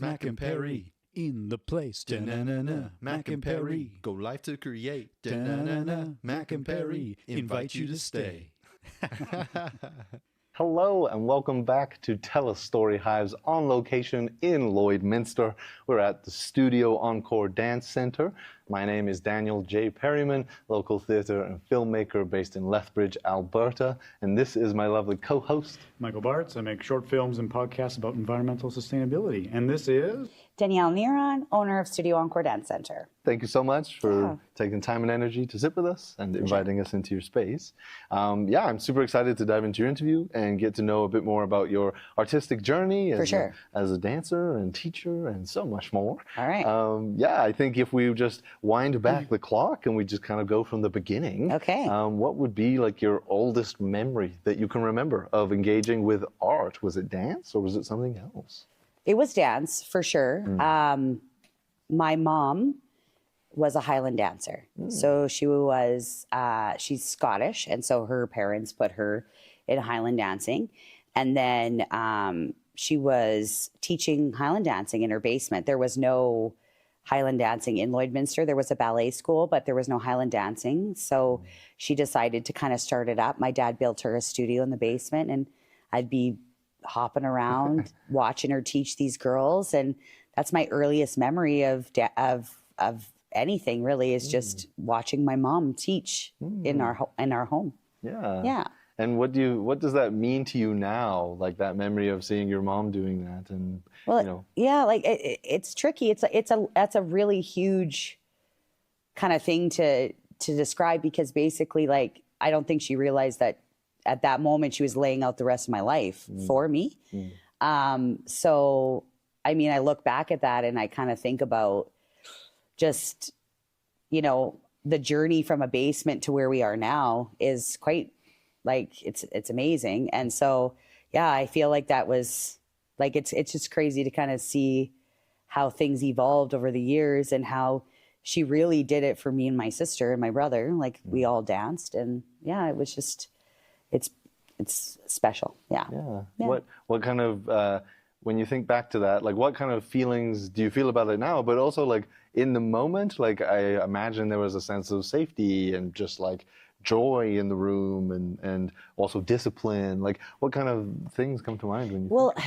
Mac and Perry in the place. Da-na-na-na. Mac and Perry go live to create. Da-na-na-na. Mac and Perry invite you to stay. Hello and welcome back to TELUS Storyhive's On Location in Lloydminster. We're at the Studio Encore Dance Center. My name is Daniel J. Perryman, local theatre and filmmaker based in Lethbridge, Alberta. And this is my lovely co-host, Michael Bartz. I make short films and podcasts about environmental sustainability. And this is Danielle Neron, owner of Studio Encore Dance Center. thank you so much for taking time and energy to sit with us and inviting us into your space. I'm super excited to dive into your interview and get to know a bit more about your artistic journey as a dancer and teacher and so much more. All right. I think if we just wind back the clock and we just kind of go from the beginning, Okay. What would be like your oldest memory that you can remember of engaging with art? Was it dance or was it something else? It was dance, for sure. My mom was a Highland dancer. So she was, she's Scottish, and so her parents put her in Highland dancing. And then she was teaching Highland dancing in her basement. There was no Highland dancing in Lloydminster. There was a ballet school, but there was no Highland dancing. So she decided to kind of start it up. My dad built her a studio in the basement, and I'd be hopping around watching her teach these girls. And that's my earliest memory of anything, really, is just watching my mom teach in our home. Yeah. And what does that mean to you now? Like that memory of seeing your mom doing that, and it's tricky. That's a really huge kind of thing to describe, because basically, like, I don't think she realized that at that moment she was laying out the rest of my life for me. So, I mean, I look back at that and I kind of think about just, the journey from a basement to where we are now is quite, like, it's amazing. And so, I feel like that was, like, it's just crazy to kind of see how things evolved over the years and how she really did it for me and my sister and my brother. Like, we all danced, and it was just, it's special. Yeah. What kind of, when you think back to that, like, what kind of feelings do you feel about it now? But also, like, in the moment, like, I imagine there was a sense of safety and just, like, joy in the room, and also discipline. Like, what kind of things come to mind when you think?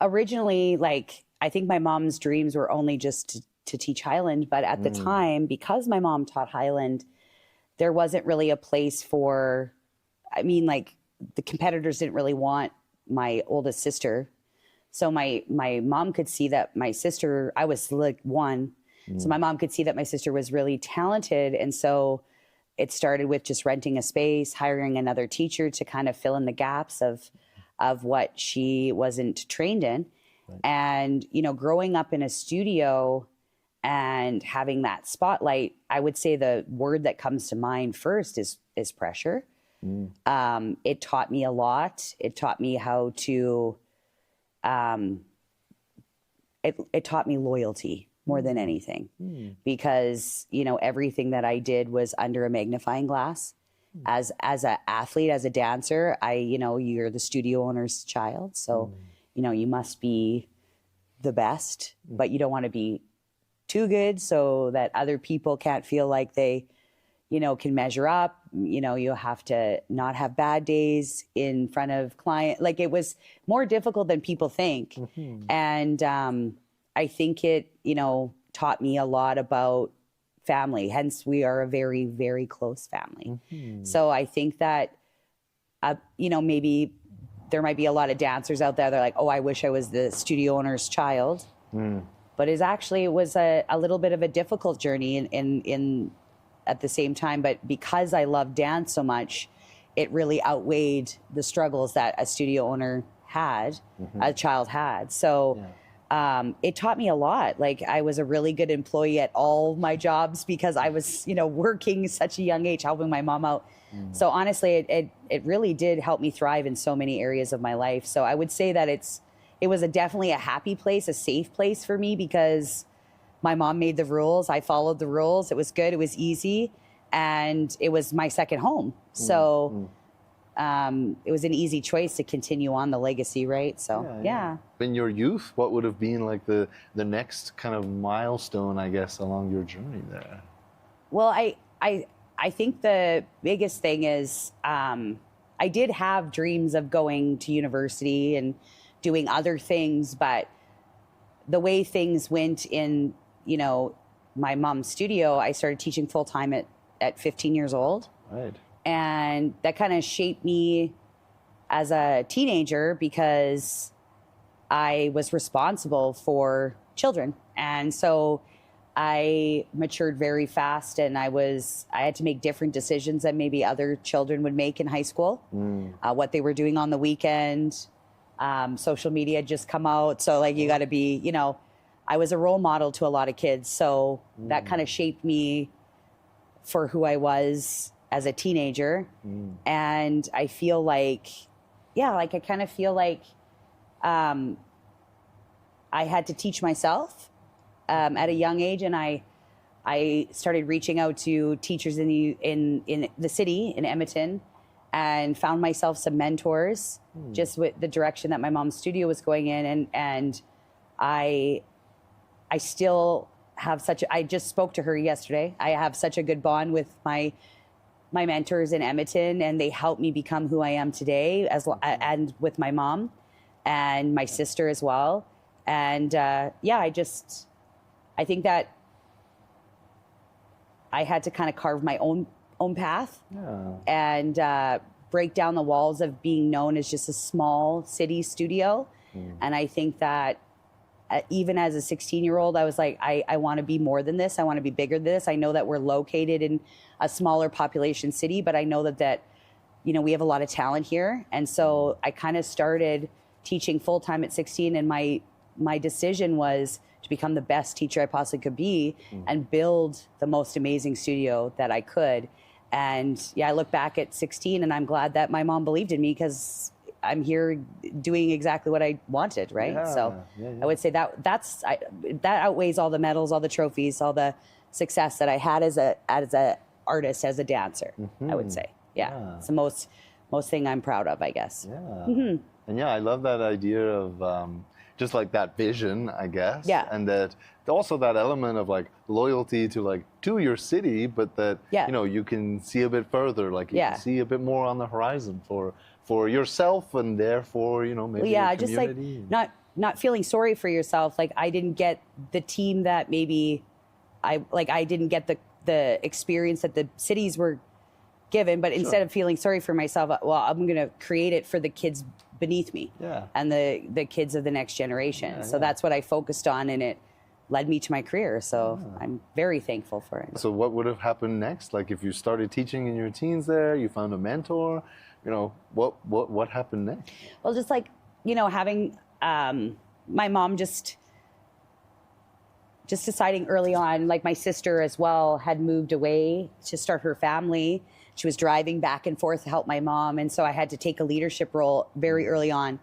Originally, like, I think my mom's dreams were only just to teach Highland, but at the time, because my mom taught Highland, there wasn't really a place for, I mean, like, the competitors didn't really want my oldest sister. So my mom could see that my sister, I was like one. So my mom could see that my sister was really talented. And so it started with just renting a space, hiring another teacher to kind of fill in the gaps of what she wasn't trained in. Right. And, growing up in a studio and having that spotlight, I would say the word that comes to mind first is pressure. It taught me a lot. It taught me how to, it taught me loyalty more than anything, because, everything that I did was under a magnifying glass. As an athlete, as a dancer, you're the studio owner's child. So, you must be the best, but you don't want to be too good so that other people can't feel like they, can measure up. You have to not have bad days in front of client. Like, it was more difficult than people think. And I think it, taught me a lot about family. Hence, we are a very, very close family. So I think that, maybe there might be a lot of dancers out there that are like, oh, I wish I was the studio owner's child. But it was a little bit of a difficult journey in at the same time. But because I love dance so much, it really outweighed the struggles that a studio owner had, a child had. So it taught me a lot. Like, I was a really good employee at all my jobs because I was, working such a young age, helping my mom out. So honestly, it really did help me thrive in so many areas of my life. So I would say that it was definitely a happy place, a safe place for me, because my mom made the rules. I followed the rules. It was good. It was easy. And it was my second home. So it was an easy choice to continue on the legacy, right? So, yeah. In your youth, what would have been like the next kind of milestone, I guess, along your journey there? Well, I think the biggest thing is I did have dreams of going to university and doing other things, but the way things went in, you know, my mom's studio, I started teaching full time at 15 years old. Right. And that kind of shaped me as a teenager because I was responsible for children. And so I matured very fast, and I had to make different decisions than maybe other children would make in high school. What they were doing on the weekend, social media had just come out. So like, you got to be, you know, I was a role model to a lot of kids. So that kind of shaped me for who I was as a teenager. And I feel like, I kind of feel like I had to teach myself at a young age. And I started reaching out to teachers in the city, in Edmonton, and found myself some mentors just with the direction that my mom's studio was going in. And I still have I just spoke to her yesterday. I have such a good bond with my mentors in Edmonton, and they helped me become who I am today, and with my mom and my sister as well. And I think that I had to kind of carve my own path and break down the walls of being known as just a small city studio. And I think that even as a 16-year-old, I was like, I want to be more than this. I want to be bigger than this. I know that we're located in a smaller population city, but I know that you know, we have a lot of talent here. And so I kind of started teaching full-time at 16, and my decision was to become the best teacher I possibly could be and build the most amazing studio that I could. And I look back at 16 and I'm glad that my mom believed in me, because I'm here doing exactly what I wanted, right? I would say that outweighs all the medals, all the trophies, all the success that I had as a artist, as a dancer. I would say, it's the most thing I'm proud of, I guess. And I love that idea of just like that vision, I guess. And that also that element of like loyalty to your city, but that you know, you can see a bit further, like you can see a bit more on the horizon for yourself, and therefore, you know, maybe your community. Just like not feeling sorry for yourself. Like, I didn't get the team that maybe I didn't get the experience that the cities were given, but instead of feeling sorry for myself, well, I'm going to create it for the kids beneath me and the kids of the next generation. So that's what I focused on, and it led me to my career. So I'm very thankful for it. So what would have happened next? Like, if you started teaching in your teens there, you found a mentor, you know, what happened next? Well, just like, you know, having my mom just deciding early on, like my sister as well had moved away to start her family. She was driving back and forth to help my mom. And so I had to take a leadership role very early on.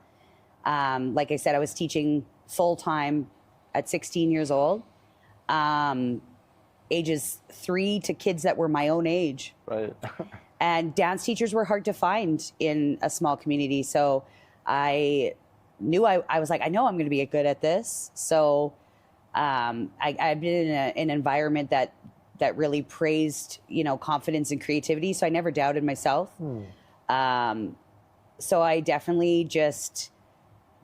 Like I said, I was teaching full time at 16 years old, ages 3 to kids that were my own age. Right. And dance teachers were hard to find in a small community. So I knew I was like, I know I'm going to be good at this. So I've been in an environment that really praised, you know, confidence and creativity. So I never doubted myself. So I definitely just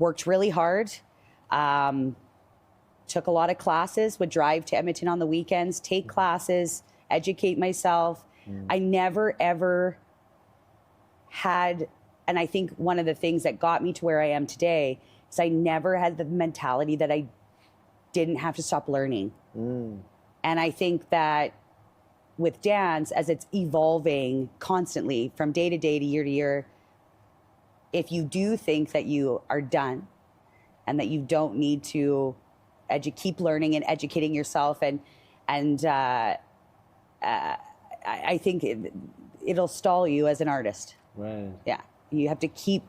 worked really hard. Took a lot of classes, would drive to Edmonton on the weekends, take classes, educate myself. I never, ever had, and I think one of the things that got me to where I am today is I never had the mentality that I didn't have to stop learning. And I think that with dance, as it's evolving constantly from day to day to year, if you do think that you are done and that you don't need to keep learning and educating yourself, and I think it'll stall you as an artist. Right. Yeah. You have to keep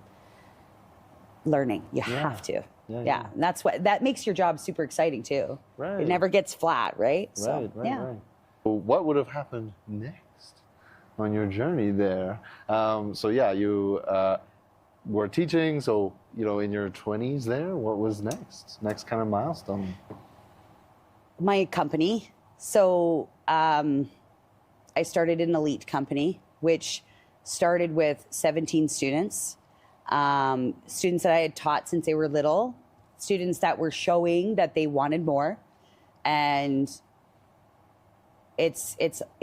learning. You have to. Yeah. And that makes your job super exciting too. Right. It never gets flat, right? Right. What would have happened next? on your journey there. So yeah, you were teaching. So in your 20s there, what was next? Next kind of milestone? My company. So I started an elite company, which started with 17 students. Students that I had taught since they were little, students that were showing that they wanted more. And it's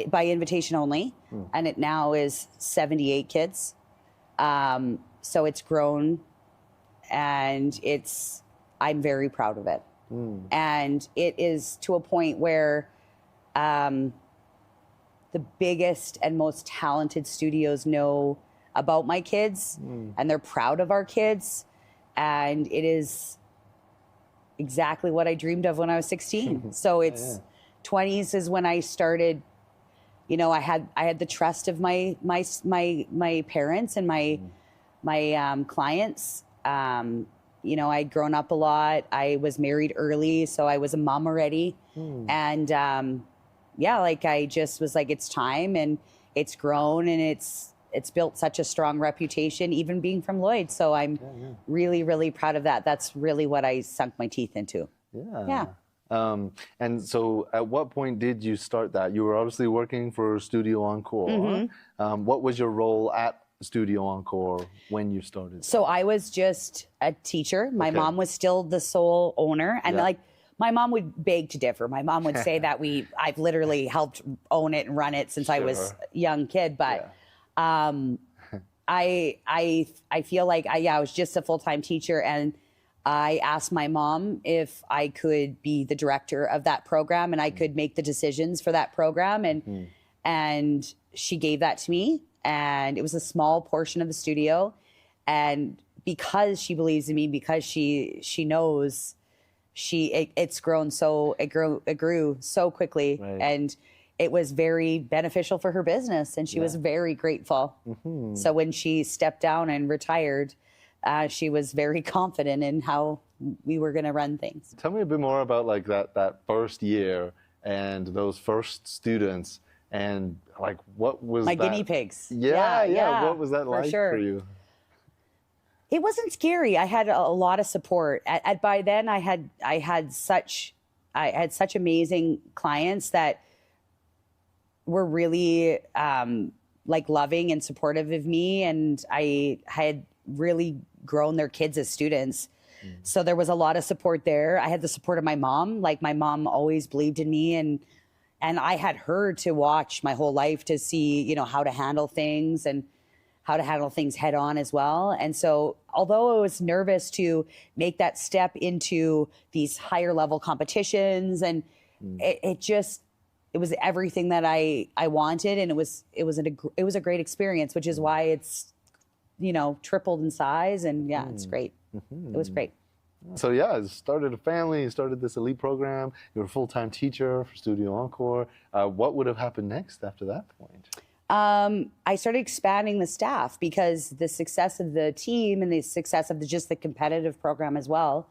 by invitation only, and it now is 78 kids. So it's grown, and I'm very proud of it. And it is to a point where the biggest and most talented studios know about my kids, and they're proud of our kids. And it is exactly what I dreamed of when I was 16. So it's 20s is when I started, I had the trust of my parents and my clients. I'd grown up a lot. I was married early, so I was a mom already. And I just was like, it's time, and it's grown, and it's built such a strong reputation, even being from Lloyd. So I'm really, really proud of that. That's really what I sunk my teeth into. Yeah. And so at what point did you start that? You were obviously working for Studio Encore. What was your role at Studio Encore when you started? So I was just a teacher. My mom was still the sole owner. And my mom would beg to differ. My mom would say that I've literally helped own it and run it since I was a young kid. But I feel like I was just a full-time teacher, and I asked my mom if I could be the director of that program, and I could make the decisions for that program. And she gave that to me, and it was a small portion of the studio. And because she believes in me, because she knows, it's grown it grew so quickly, and it was very beneficial for her business, and she was very grateful. So when she stepped down and retired, she was very confident in how we were going to run things. Tell me a bit more about like that first year and those first students, and like what was my guinea pigs. Yeah. What was that like for you? It wasn't scary. I had a lot of support. By then, I had such amazing clients that were really loving and supportive of me, and I had really grown their kids as students. So there was a lot of support there. I had the support of my mom. Like, my mom always believed in me, and I had her to watch my whole life to see, how to handle things and how to handle things head on as well. And so although I was nervous to make that step into these higher level competitions, and it was everything that I wanted, and it was a great experience, which is why it's, tripled in size, and it's great. It was great. So you started a family, you started this elite program, you were a full-time teacher for Studio Encore. What would have happened next after that point? I started expanding the staff, because the success of the team and the success of just the competitive program as well,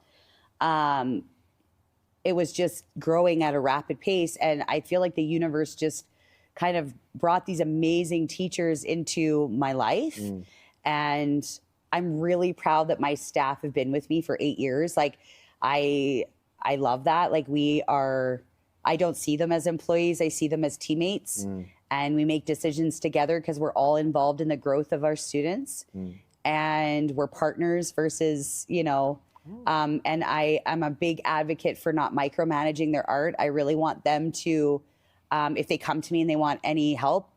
it was just growing at a rapid pace. And I feel like the universe just kind of brought these amazing teachers into my life. And I'm really proud that my staff have been with me for 8 years. Like, I love that. Like, I don't see them as employees. I see them as teammates. And we make decisions together because we're all involved in the growth of our students. And we're partners versus, and I'm a big advocate for not micromanaging their art. I really want them to, if they come to me and they want any help,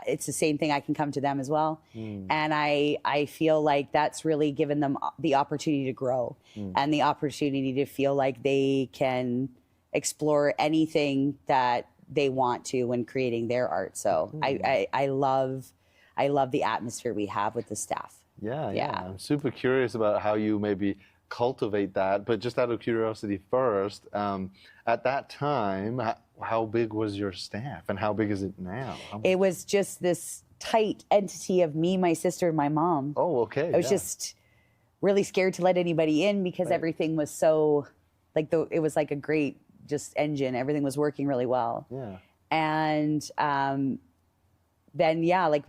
it's the same thing. I can come to them as well. And I feel like that's really given them the opportunity to grow and the opportunity to feel like they can explore anything that they want to when creating their art. So I love the atmosphere we have with the staff. Yeah. I'm super curious about how you maybe cultivate that, but just out of curiosity first, at that time, how big was your staff, and how big is it now? It was just this tight entity of me, my sister, and my mom. Oh, okay. I was just really scared to let anybody in, because everything was so, it was like a great just engine. Everything was working really well. Yeah. And then like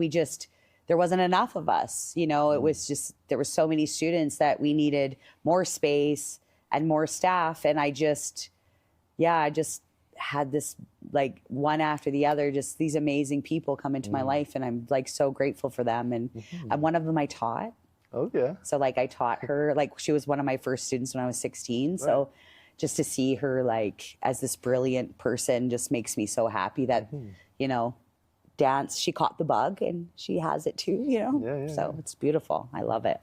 there wasn't enough of us, it was just, there were so many students that we needed more space and more staff. And I just had this, like, one after the other, just these amazing people come into my life, and I'm like so grateful for them. And one of them I taught. Oh, yeah. So like I taught her, like she was one of my first students when I was 16. Right. So just to see her like as this brilliant person just makes me so happy that, dance, she caught the bug and she has it too, So it's beautiful. I love it.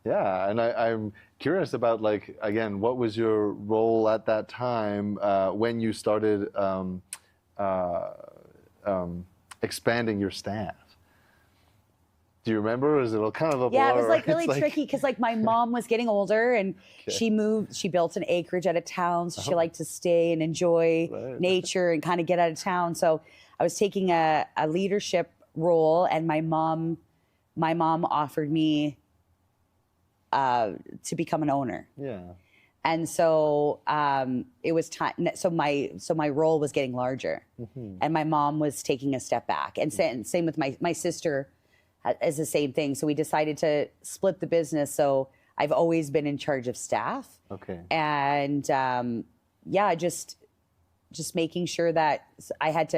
Yeah, and I'm curious about, like, again, what was your role at that time when you started expanding your staff? Do you remember? Is it kind of a blur? Yeah, it was like really tricky because like my mom was getting older and she built an acreage out of town. So she liked to stay and enjoy nature and kind of get out of town. So I was taking a leadership role, and my mom offered me to become an owner. Yeah. And so it was time. So my role was getting larger, and my mom was taking a step back. And same with my sister is the same thing. So we decided to split the business. So I've always been in charge of staff. Okay. And just making sure that I had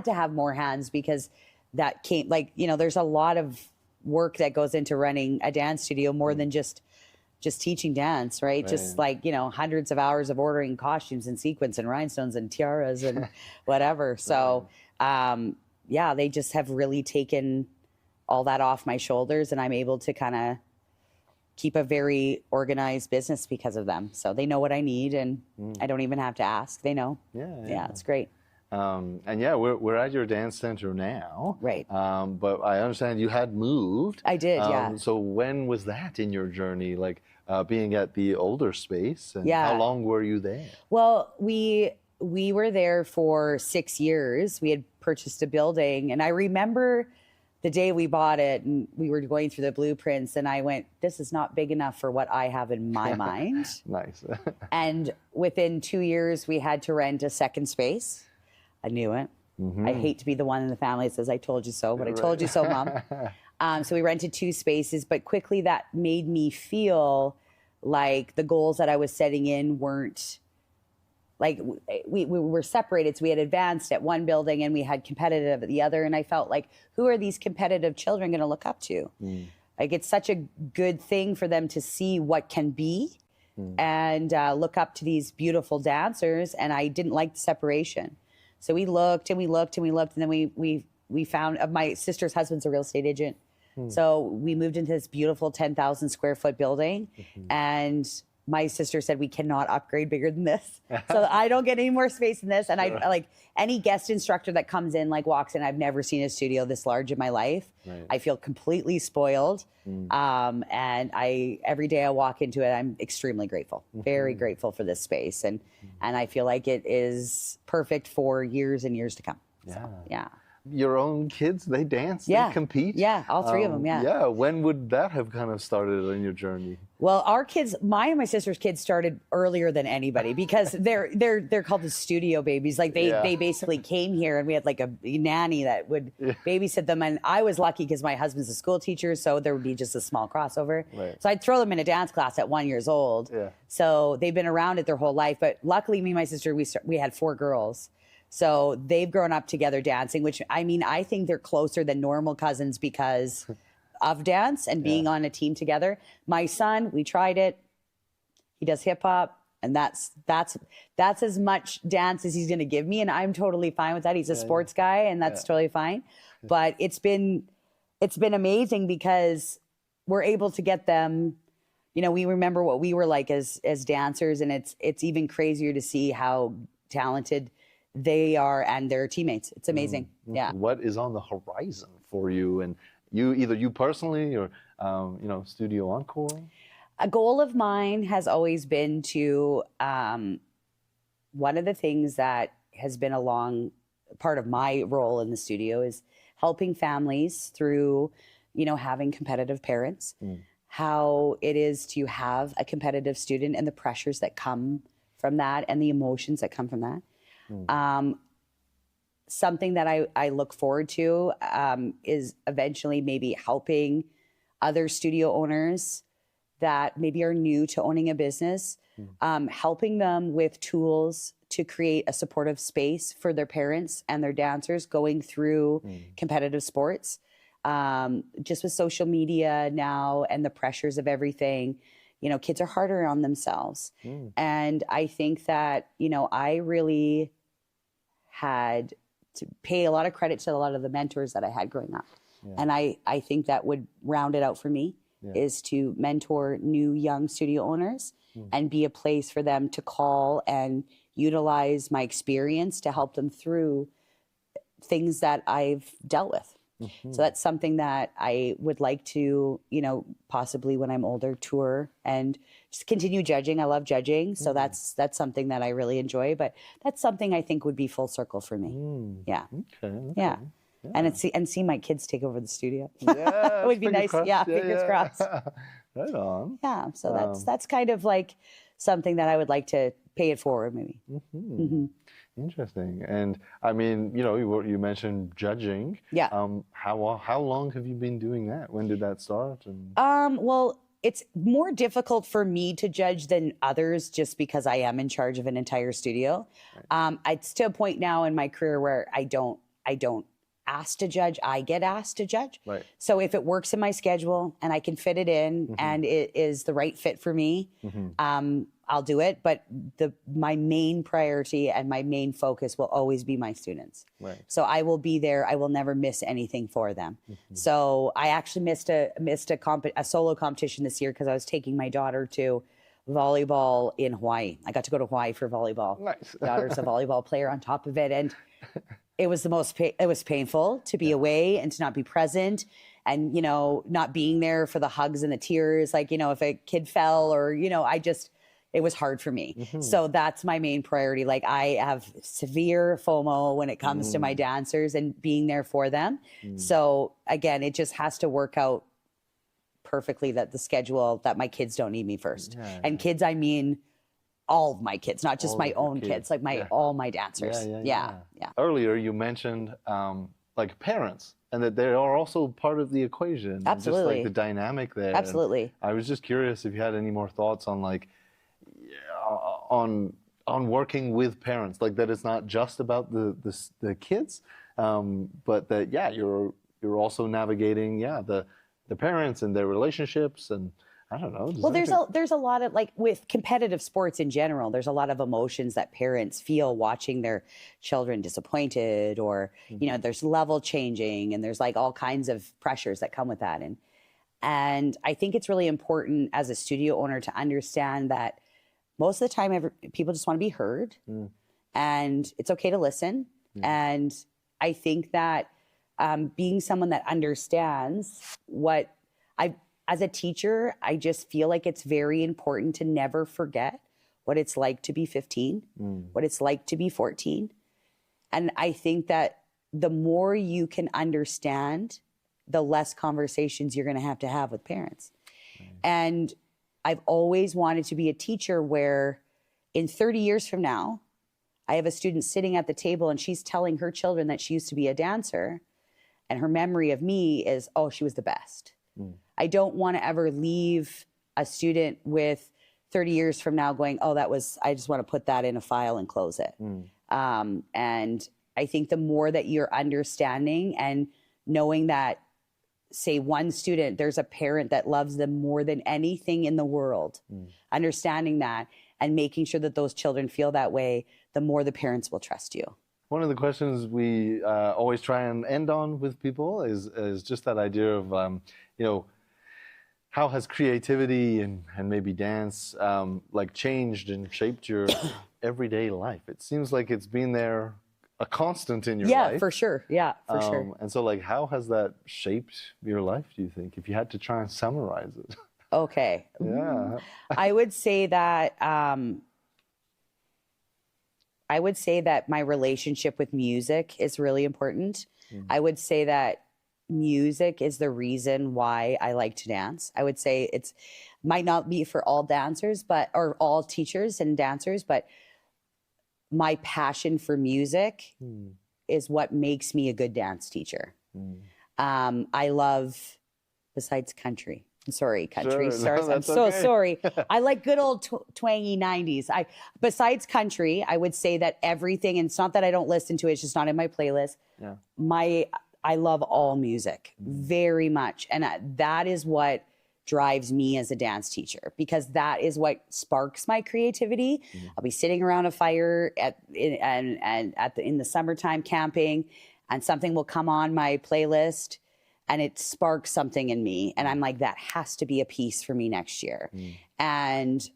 to have more hands, because that came, like, there's a lot of work that goes into running a dance studio, more than just teaching dance, right? Just like, hundreds of hours of ordering costumes and sequins and rhinestones and tiaras and whatever. So, they just have really taken all that off my shoulders, and I'm able to kind of keep a very organized business because of them. So they know what I need, and I don't even have to ask. They know. Yeah, it's great. And we're at your dance center now. Right. But I understand you had moved. I did, yeah. So when was that in your journey, like being at the older space? And how long were you there? Well, we were there for 6 years. We had purchased a building, and I remember the day we bought it, and we were going through the blueprints, and I went, this is not big enough for what I have in my mind. Nice. And within 2 years, we had to rent a second space. I knew it. I hate to be the one in the family that says, I told you so, but I told you so, Mom. So we rented 2 spaces, but quickly that made me feel like the goals that I was setting in weren't, like, we were separated. So we had advanced at one building and we had competitive at the other. And I felt like, who are these competitive children going to look up to? Like, it's such a good thing for them to see what can be and look up to these beautiful dancers. And I didn't like the separation. So we looked and we looked and we looked. And then we found, my sister's husband's a real estate agent. So we moved into this beautiful 10,000 square foot building. And my sister said, we cannot upgrade bigger than this. So I don't get any more space than this. And I like any guest instructor that comes in, like walks in, I've never seen a studio this large in my life. I feel completely spoiled. And every day I walk into it, I'm extremely grateful, very grateful for this space. And I feel like it is perfect for years and years to come. So, yeah. Your own kids, they dance, they compete? Yeah, all 3 of them, Yeah, when would that have kind of started on your journey? Well, our kids, mine and my sister's kids started earlier than anybody because they're called the studio babies. Like they basically came here, and we had like a nanny that would babysit them. And I was lucky because my husband's a school teacher, so there would be just a small crossover. So I'd throw them in a dance class at 1 year old. So they've been around it their whole life. But luckily, me and my sister, we had 4 girls. So they've grown up together dancing, which, I mean, I think they're closer than normal cousins because of dance and being on a team together. My son, we tried it. He does hip hop, and that's as much dance as he's going to give me, and I'm totally fine with that. He's a sports guy, and that's totally fine. But it's been amazing because we're able to get them. We remember what we were like as dancers, and it's even crazier to see how talented they are and their teammates. It's amazing. Yeah. What is on the horizon for you, and either you personally or Studio Encore? A goal of mine has always been to one of the things that has been a long part of my role in the studio is helping families through having competitive parents, how it is to have a competitive student and the pressures that come from that and the emotions that come from that. something that I look forward to is eventually maybe helping other studio owners that maybe are new to owning a business, helping them with tools to create a supportive space for their parents and their dancers going through competitive sports. Just with social media now and the pressures of everything, you know, kids are harder on themselves. And I think that, you know, I really had to pay a lot of credit to a lot of the mentors that I had growing up. And I think that would round it out for me is to mentor new young studio owners and be a place for them to call and utilize my experience to help them through things that I've dealt with. So that's something that I would like to, you know, possibly when I'm older, tour and just continue judging. I love judging. So that's something that I really enjoy, but that's something I think would be full circle for me. Yeah. Okay. Yeah. And see my kids take over the studio. Yeah, It would be nice. crossed. Yeah, fingers crossed. Right on. Yeah. So that's kind of like something that I would like to pay it forward, maybe. Interesting. And I mean, you know, you mentioned judging. Yeah. How long have you been doing that? When did that start? And Well, it's more difficult for me to judge than others just because I am in charge of an entire studio. It's to a point now in my career where I don't ask to judge, I get asked to judge. Right. So if it works in my schedule and I can fit it in and it is the right fit for me, I'll do it. But my main priority and my main focus will always be my students. Right. So I will be there. I will never miss anything for them. So I actually missed a solo competition this year because I was taking my daughter to volleyball in Hawaii. I got to go to Hawaii for volleyball. Nice. Daughter's a volleyball player on top of it. And it was it was painful to be away and to not be present and, you know, not being there for the hugs and the tears. Like, you know, if a kid fell or, you know, it was hard for me. So that's my main priority. Like I have severe FOMO when it comes to my dancers and being there for them. So again, it just has to work out perfectly that the schedule that my kids don't need me first. And kids, I mean, all of my kids, not just my own kids, like all my dancers. Yeah. Earlier, you mentioned like parents and that they are also part of the equation. Absolutely. Just like the dynamic there. Absolutely. And I was just curious if you had any more thoughts on like, on working with parents, like that it's not just about the kids, but that, you're also navigating, the parents and their relationships and, I don't know. Well, there's a lot of, like, with competitive sports in general, there's a lot of emotions that parents feel watching their children disappointed or, you know, there's level changing and there's like all kinds of pressures that come with that. And I think it's really important as a studio owner to understand that most of the time people just want to be heard and it's okay to listen. And I think that being someone that understands as a teacher, I just feel like it's very important to never forget what it's like to be 15, what it's like to be 14. And I think that the more you can understand, the less conversations you're going to have with parents. And I've always wanted to be a teacher where in 30 years from now, I have a student sitting at the table and she's telling her children that she used to be a dancer and her memory of me is, oh, she was the best. I don't want to ever leave a student with 30 years from now going, oh, I just want to put that in a file and close it. And I think the more that you're understanding and knowing that, say one student, there's a parent that loves them more than anything in the world, understanding that and making sure that those children feel that way, the more the parents will trust you. One of the questions we always try and end on with people is just that idea of, you know, how has creativity and maybe dance like changed and shaped your everyday life? It seems like it's been there a constant in your life. Yeah, for sure. Yeah, for sure. And so like, how has that shaped your life, do you think, if you had to try and summarize it? Okay. Yeah. I would say that my relationship with music is really important. I would say that music is the reason why I like to dance. I would say might not be for all dancers, or all teachers and dancers, but my passion for music what makes me a good dance teacher. I love, besides country. Sorry, country Sure, stars. no, I'm that's so okay. sorry. I like good old twangy 90s. Besides country, I would say that everything, and it's not that I don't listen to it, it's just not in my playlist. Yeah. I love all music very much. And that is what drives me as a dance teacher, because that is what sparks my creativity. I'll be sitting around a fire in the summertime camping, and something will come on my playlist and it sparks something in me. And I'm like, that has to be a piece for me next year. And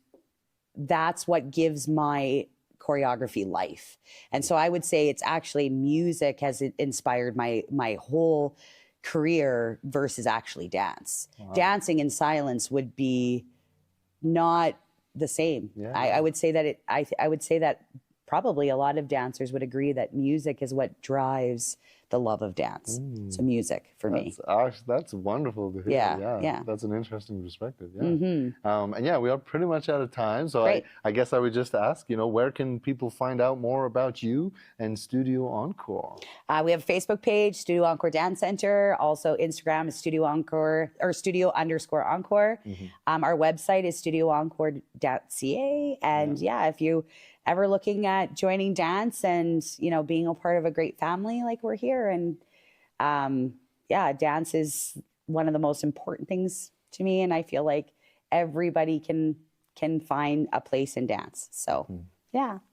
that's what gives my choreography life. And so I would say it's actually music has inspired my whole career versus actually dance. Wow. Dancing in silence would be not the same. Yeah. I would say that I would say that probably a lot of dancers would agree that music is what drives the love of dance. So music for me. That's wonderful to hear. Yeah. That's an interesting perspective. Yeah. And yeah, we are pretty much out of time. So I guess I would just ask, where can people find out more about you and Studio Encore? We have a Facebook page, Studio Encore Dance Center. Also Instagram is Studio Encore or Studio_Encore. Our website is studioencore.ca. And if you ever looking at joining dance and, being a part of a great family, like we're here. And dance is one of the most important things to me. And I feel like everybody can find a place in dance. So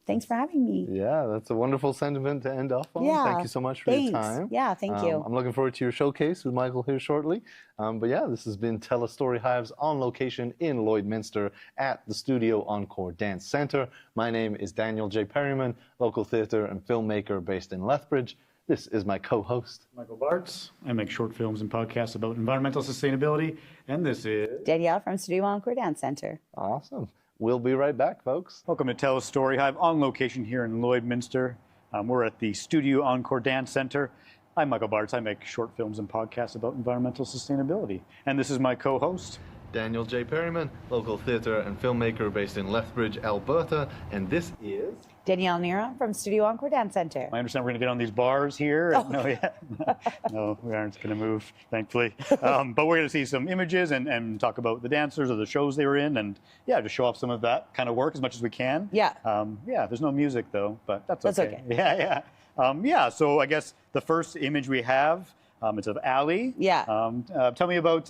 thanks for having me. Yeah, that's a wonderful sentiment to end off on. Thank you so much for your time. Yeah, thank you. I'm looking forward to your showcase with Michael here shortly. This has been TELUS Storyhives on location in Lloydminster at the Studio Encore Dance Center. My name is Daniel J. Perryman, local theatre and filmmaker based in Lethbridge. This is my co-host, Michael Bartz. I make short films and podcasts about environmental sustainability. And this is Danielle from Studio Encore Dance Center. Awesome. We'll be right back, folks. Welcome to TELUS Storyhive on location here in Lloydminster. We're at the Studio Encore Dance Center. I'm Michael Bartz. I make short films and podcasts about environmental sustainability. And this is my co-host, Daniel J. Perryman, local theatre and filmmaker based in Lethbridge, Alberta. And this is Danielle Neron from Studio Encore Dance Center. I understand we're going to get on these bars here. No, we aren't going to move, thankfully. But we're going to see some images and talk about the dancers or the shows they were in, and just show off some of that kind of work as much as we can. There's no music though, but that's okay. So I guess the first image we have, it's of Allie. Tell me about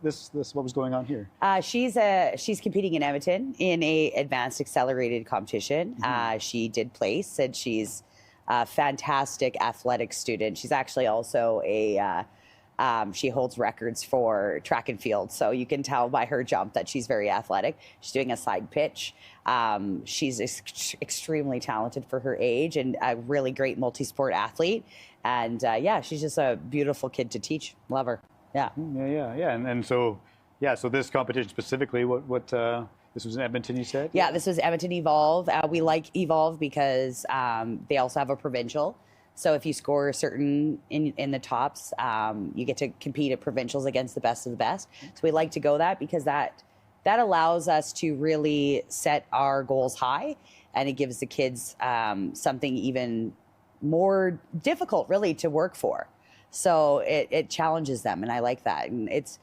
this. What was going on here? She's competing in Edmonton in a advanced accelerated competition. She did place, and she's a fantastic athletic student. She's actually also she holds records for track and field, so you can tell by her jump that she's very athletic. She's doing a side pitch. She's extremely talented for her age and a really great multi-sport athlete. And she's just a beautiful kid to teach. Love her. And so this competition specifically, what this was in Edmonton, you said? Yeah, this was Edmonton Evolve. We like Evolve because they also have a provincial. So if you score a certain in the tops, you get to compete at provincials against the best of the best. So we like to go that because that allows us to really set our goals high, and it gives the kids something even more difficult really to work for. So it challenges them, and I like that. And it's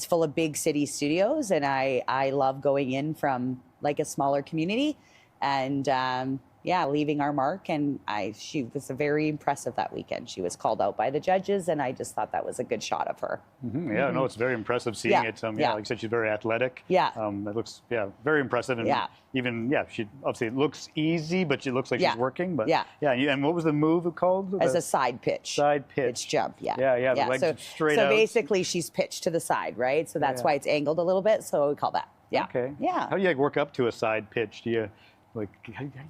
full of big city studios, and I love going in from like a smaller community and leaving our mark. And she was very impressive that weekend. She was called out by the judges, and I just thought that was a good shot of her. No, it's very impressive seeing it. Like you said, she's very athletic. It looks very impressive. And even she obviously it looks easy, but she looks like she's working. But and what was the move called? As a side pitch. Side pitch. It's jump. The legs straight out. So basically, she's pitched to the side, right? So that's why it's angled a little bit. So we call that. Okay. How do you work up to a side pitch? Do you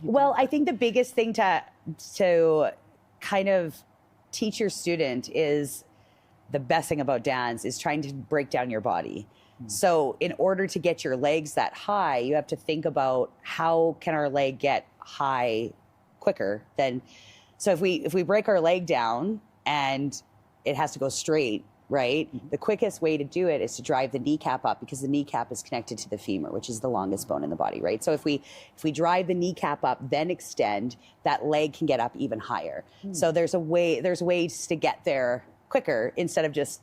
Well, I think the biggest thing to kind of teach your student is the best thing about dance is trying to break down your body. So in order to get your legs that high, you have to think about how can our leg get high quicker than. So if we break our leg down and it has to go straight, right? The quickest way to do it is to drive the kneecap up, because the kneecap is connected to the femur, which is the longest bone in the body, right? So if we drive the kneecap up, then extend, that leg can get up even higher. So there's ways to get there quicker instead of just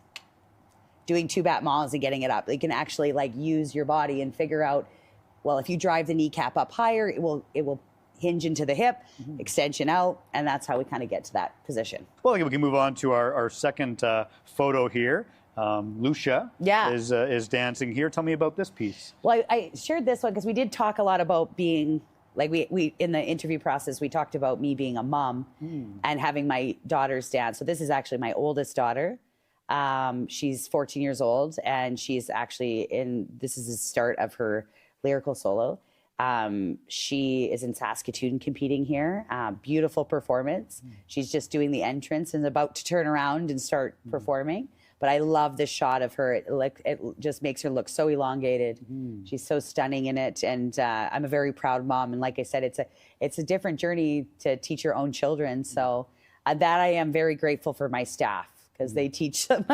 doing 2 bat miles and getting it up. You can actually like use your body and figure out, well, if you drive the kneecap up higher, it will hinge into the hip, extension out, and that's how we kind of get to that position. Well, we can move on to our second photo here. Lucia is dancing here. Tell me about this piece. Well, I shared this one because we did talk a lot about being, like we in the interview process, we talked about me being a mom and having my daughters dance. So this is actually my oldest daughter. She's 14 years old, and she's actually this is the start of her lyrical solo. She is in Saskatoon competing here. Beautiful performance. She's just doing the entrance and about to turn around and start performing. But I love this shot of her. It just makes her look so elongated. She's so stunning in it. And I'm a very proud mom. And like I said, it's a different journey to teach your own children. So that I am very grateful for my staff, because they teach them.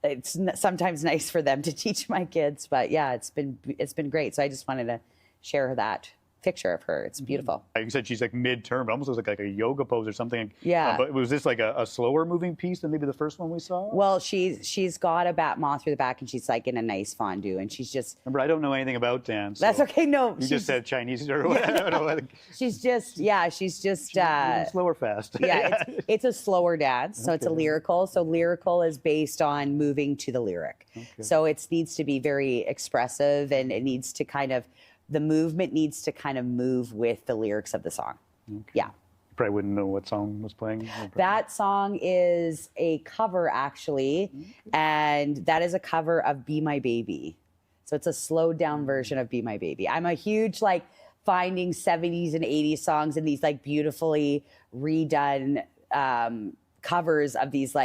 It's sometimes nice for them to teach my kids. But yeah, it's been great. So I just wanted to share that picture of her. It's beautiful. You said she's like mid-term, but almost looks like a yoga pose or something. Yeah. But was this like a slower moving piece than maybe the first one we saw? Well, she's got a bat maw through the back, and she's like in a nice fondue, and she's just. Remember, I don't know anything about dance. That's so okay. No, you just said Chinese or whatever. She's just slow or fast. Yeah, it's a slower dance, so it's a lyrical. So lyrical is based on moving to the lyric. So it needs to be very expressive, and it needs to the movement needs to kind of move with the lyrics of the song. Yeah. You probably wouldn't know what song was playing. That song is a cover, actually, and that is a cover of Be My Baby. So it's a slowed down version of Be My Baby. I'm a huge finding 70s and 80s songs and these beautifully redone covers of these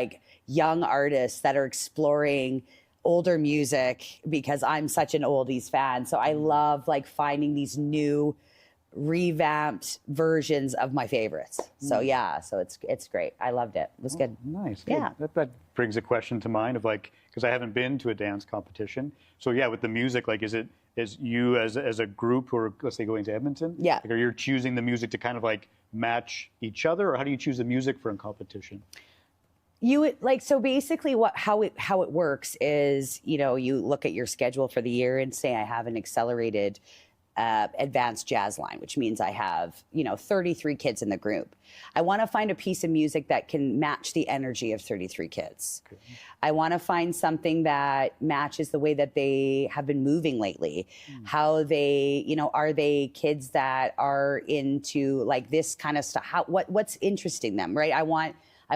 young artists that are exploring older music, because I'm such an oldies fan. So I love finding these new revamped versions of my favorites. So yeah, so it's great. I loved it. It was good. Nice. Yeah. That brings a question to mind of because I haven't been to a dance competition. So yeah, with the music, is you as a group who are, let's say, going to Edmonton? Yeah. Are you choosing the music to kind of match each other, or how do you choose the music for a competition? So basically how it works is, you look at your schedule for the year and say I have an accelerated advanced jazz line, which means I have 33 kids in the group. I want to find a piece of music that can match the energy of 33 kids. Okay. I want to find something that matches the way that they have been moving lately. How they, are they kids that are into this kind of stuff? What's interesting them, right? I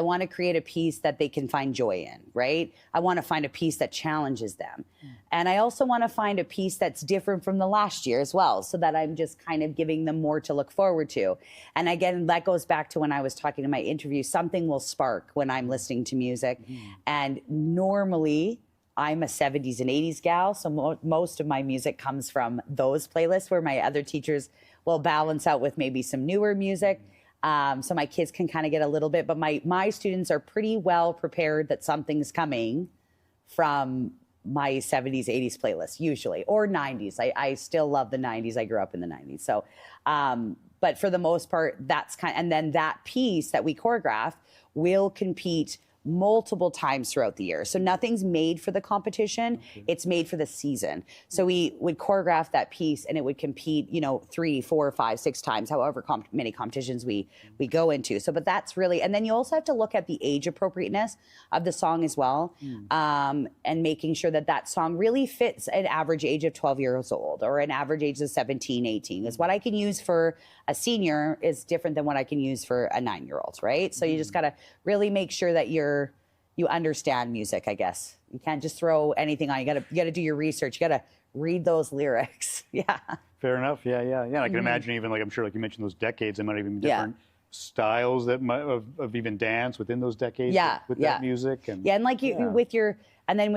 want to create a piece that they can find joy in, right? I want to find a piece that challenges them. And I also want to find a piece that's different from the last year as well, so that I'm just kind of giving them more to look forward to. And again, that goes back to when I was talking in my interview, something will spark when I'm listening to music. And normally, I'm a 70s and 80s gal, so most of my music comes from those playlists, where my other teachers will balance out with maybe some newer music. So my kids can kind of get a little bit, but my students are pretty well prepared that something's coming from my 70s, 80s playlist, usually, or 90s. I still love the 90s. I grew up in the 90s. So, but for the most part, and then that piece that we choreograph will compete multiple times throughout the year. So nothing's made for the competition. It's made for the season. So we would choreograph that piece and it would compete, 3, 4, 5, 6 times, however many competitions we go into. So, but that's really, and then you also have to look at the age appropriateness of the song as well. And making sure that song really fits an average age of 12 years old or an average age of 17, 18. Because what I can use for a senior is different than what I can use for a 9-year-old, right? So you just got to really make sure that you understand music, I guess. You can't just throw anything on. You got to do your research. You got to read those lyrics. Yeah. Fair enough. Yeah. I can imagine even I'm sure you mentioned those decades, there might even be different styles that of even dance within those decades with that music. And with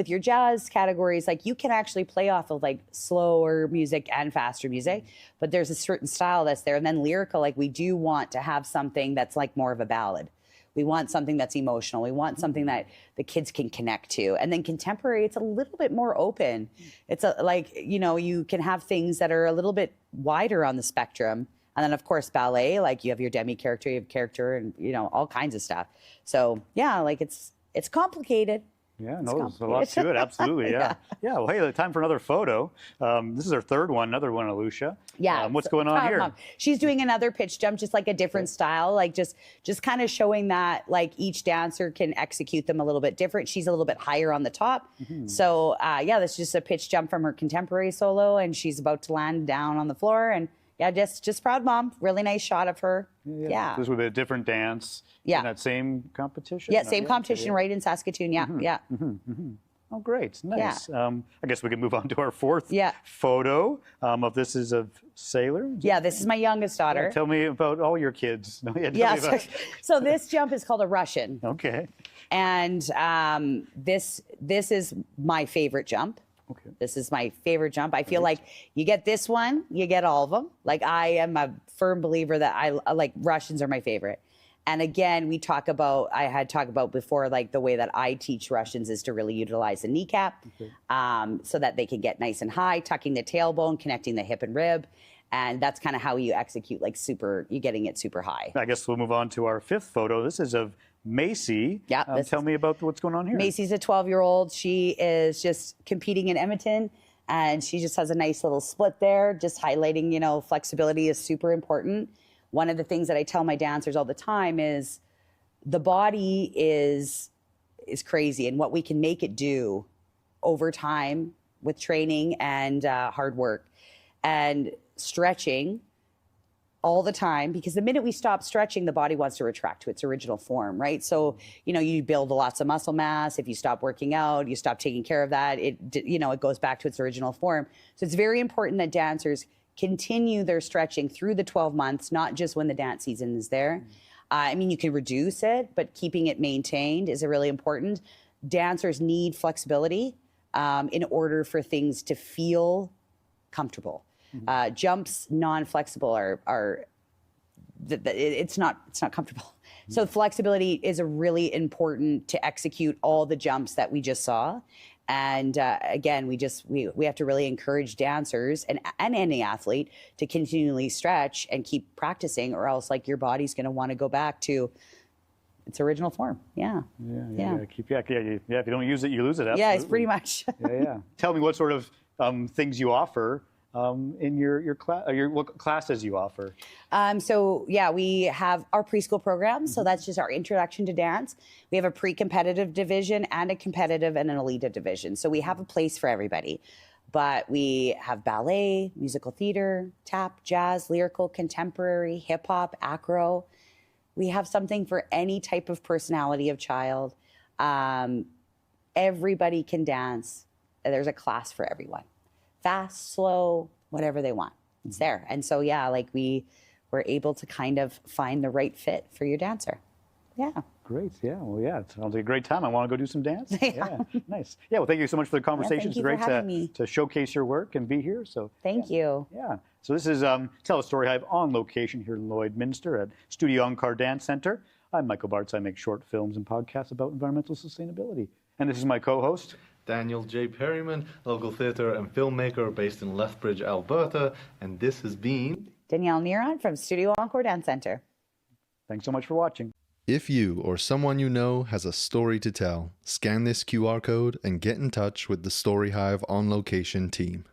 your jazz categories, you can actually play off of slower music and faster music, but there's a certain style that's there. And then lyrical, we do want to have something that's more of a ballad. We want something that's emotional. We want something that the kids can connect to. And then contemporary, it's a little bit more open. It's you can have things that are a little bit wider on the spectrum. And then, of course, ballet, like you have your demi character, you have character, and, all kinds of stuff. So, yeah, like it's complicated. Yeah, no, there's a lot to it. Absolutely, yeah. Yeah, well, hey, time for another photo. This is our third one, another one, Alicia. Yeah. What's going on here? She's doing another pitch jump, just like a different style, like just kind of showing that like each dancer can execute them a little bit different. She's a little bit higher on the top. So, this is just a pitch jump from her contemporary solo, and she's about to land down on the floor. And yeah, just proud mom. Really nice shot of her. Yeah. This would be a different dance. Yeah. In that same competition? Yeah, same competition right in Saskatoon. Yeah, yeah. Oh, great. Nice. I guess we can move on to our fourth photo of this is of Sailor. Yeah, this is my youngest daughter. Tell me about all your kids. So this jump is called a Russian. Okay. And this is my favorite jump. Okay. This is my favorite jump. I feel like you get this one, you get all of them. Like I am a firm believer that I like Russians are my favorite. And again, I had talked about before, like the way that I teach Russians is to really utilize the kneecap so that they can get nice and high, tucking the tailbone, connecting the hip and rib. And that's kind of how you execute you're getting it super high. I guess we'll move on to our fifth photo. This is of Macy. Yeah. Tell me about what's going on here. Macy's a 12-year-old. She is just competing in Edmonton, and she just has a nice little split there, just highlighting, flexibility is super important. One of the things that I tell my dancers all the time is the body is crazy, and what we can make it do over time with training and hard work and stretching all the time, because the minute we stop stretching, the body wants to retract to its original form, right? So, you build lots of muscle mass. If you stop working out, you stop taking care of that, it goes back to its original form. So it's very important that dancers continue their stretching through the 12 months, not just when the dance season is there. You can reduce it, but keeping it maintained is really important. Dancers need flexibility in order for things to feel comfortable. Jumps non-flexible it's not comfortable. So flexibility is a really important to execute all the jumps that we just saw. And again, we have to really encourage dancers and any athlete to continually stretch and keep practicing, or else your body's going to want to go back to its original form. Yeah. If you don't use it, you lose it. Absolutely. Yeah, it's pretty much. Tell me what sort of things you offer in your class, what classes you offer. We have our preschool program. So that's just our introduction to dance. We have a pre-competitive division and a competitive and an elite division. So we have a place for everybody. But we have ballet, musical theater, tap, jazz, lyrical, contemporary, hip hop, acro. We have something for any type of personality of child. Everybody can dance. There's a class for everyone. Fast, slow, whatever they want. It's there. And so, we're able to kind of find the right fit for your dancer. Yeah. Great. Yeah. Well, yeah, it sounds like a great time. I want to go do some dance. Yeah. Nice. Yeah. Well, thank you so much for the conversation. Thank you for having me. To showcase your work and be here. So thank you. Yeah. So this is TELUS STORYHIVE on location here in Lloydminster at Studio Encore Dance Center. I'm Michael Bartz. I make short films and podcasts about environmental sustainability. And this is my co-host, Daniel J. Perryman, local theatre and filmmaker based in Lethbridge, Alberta. And this has been Danielle Neron from Studio Encore Dance Center. Thanks so much for watching. If you or someone you know has a story to tell, scan this QR code and get in touch with the STORYHIVE On Location team.